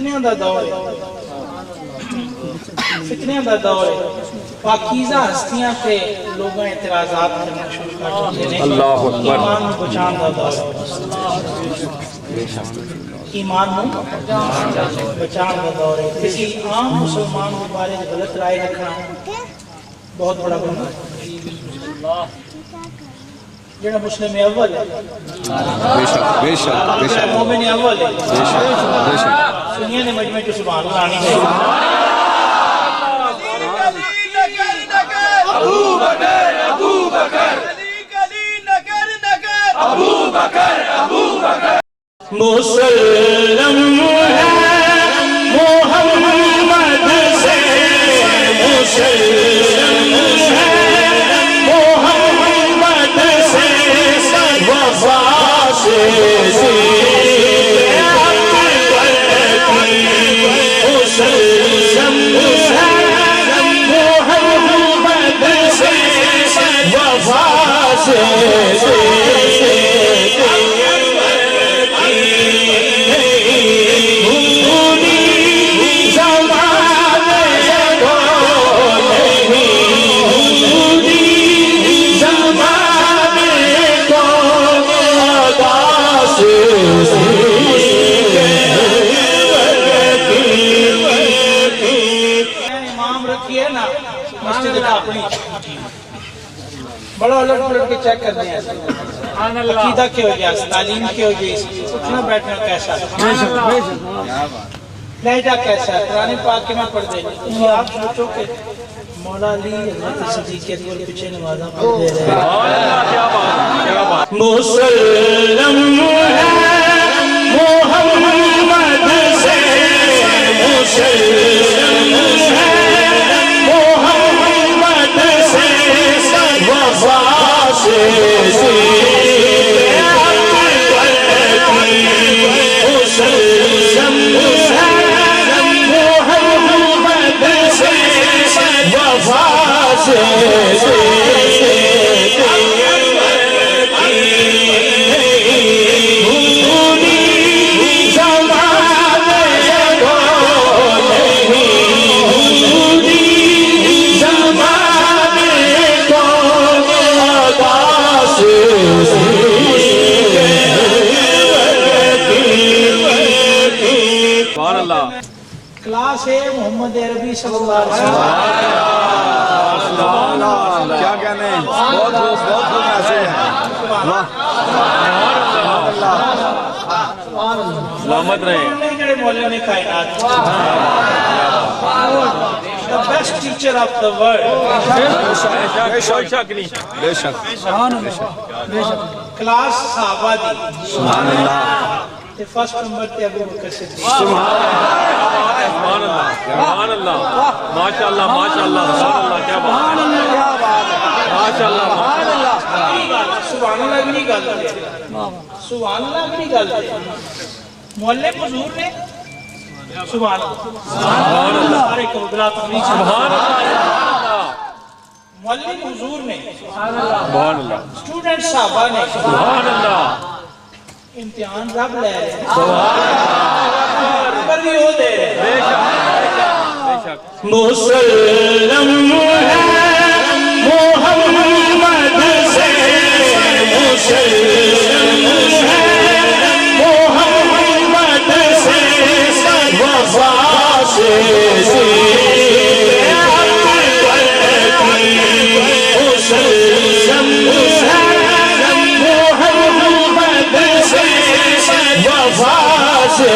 فتنیاں دا دور ہے، فتنیاں دا دور ہے، پاکیزہ ہستیاں تے لوگاں اعتراضات کرنا شروع کر دیتے ہیں۔ اللہ اکبر۔ ایمان نو بچان دا دور ہے، ایمان نو بچان دا دور ہے۔ کسی عام مسلمان کے بارے میں غلط رائے رکھنا بہت بڑا گناہ ہے۔ جڑا مسلم اول ہے، بے شک بے شک بے شک مومن اول ہے، بے شک بے شک سنیے نے مجمع جو سبحان اللہ آنی چاہیے۔ ابو بکر ابو بکر ابو بکر ابو بکر مسلم ہے محمد سے، مسلم ہے محمد سے، وفا سے مسلم ہے محمد سے، وفا سے بڑا الٹ پلٹ کے چیک کرنے ہیں، عقیدہ کیا ہو گیا، تعلیم کیا ہو گئی، اٹھنا بیٹھنا کیسا ہے، لہجہ کیسا ہے، قرآن پاک کے میں پڑھ دیں گے۔ آپ سوچو کہ مولا علی حضرت صدیق اکبر پیچھے نمازاں پڑھ دے رہے ہیں۔ مسلم ہے محمد سے، مسلم ہے محمد سے، وفا سے مسلم ہے محمد سے، وفا سے کلاس ہے محمد عربی صلی اللہ علیہ وسلم۔ کیا کہنے ہیں، بہت خوب ایسے ہیں۔ سلامت رہے جڑے مولانا کائنات، the best teacher of the world، بے شک کلاس صحابہ دی، سبحان اللہ تے فرسٹ نمبر تے ابو بکر صدیق۔ سبحان اللہ ماشاء اللہ ماشاء اللہ کیا بات ہے، ماشاء اللہ سبحان اللہ بھی نہیں گل ہے، سبحان اللہ بھی نہیں گل ہے۔ معلم حضور نے سبحان اللہ سارے قبلات اپنی سبحان اللہ معلم حضور نے، سبحان اللہ اسٹوڈنٹ صحابہ نے، سبحان اللہ امتحان رب لے رہے ہیں، پر بھی ہو دے رہے ہیں۔ مسلم ہے محمد سے، مسلم ہے محمد سے، وفا سے مسلم ہے محمد سے، وفا سے